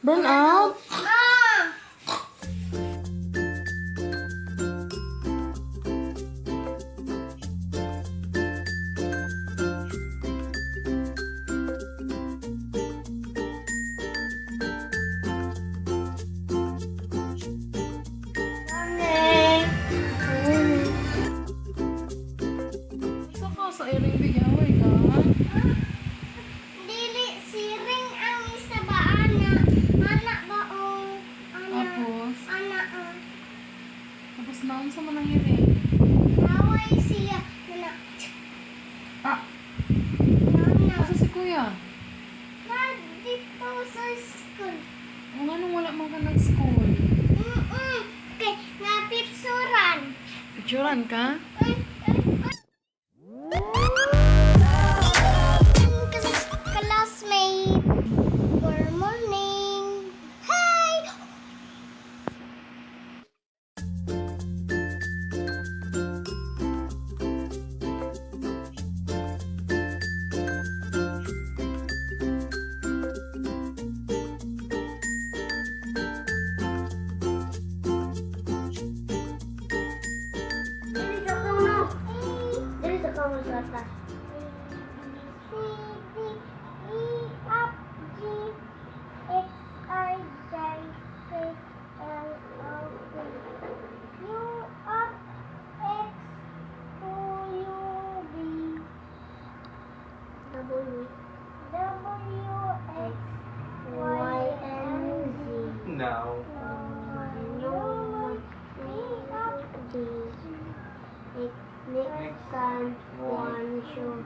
Burn out? Isa ka sa iring bigaway ka? Dili siring ang isa ba ana? Ana ba o ana? Tapos, Ana tapos naon sa manang iring? naway siya na Ah, na asa si kuya? na dito sa school. Kung anong wala man ka nag-school? Okay, napipsuran. Picturean ka? Classmate. Good morning. Hey! Dili sa kamo. Dili sa kamo sa ta. Now. Next time, one should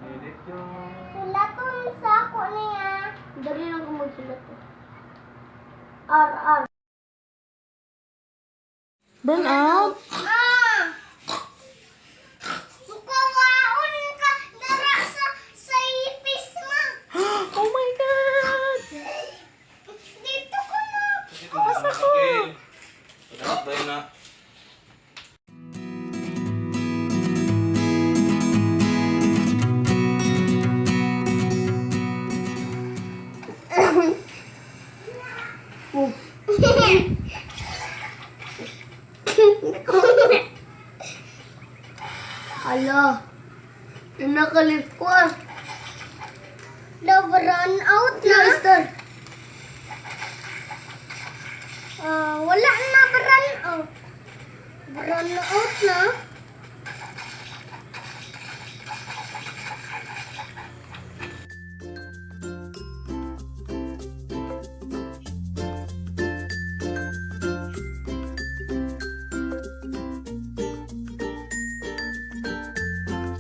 Edit yung... Sulaton sa ako niya. Dali lang kung magsulat. R. Burn out? Mukawaon ka dara sa ipis ma. Oh my God! Dito ko na. Asa ko? Dapat ba yun na? Hala, nakakalip ko. Run out na.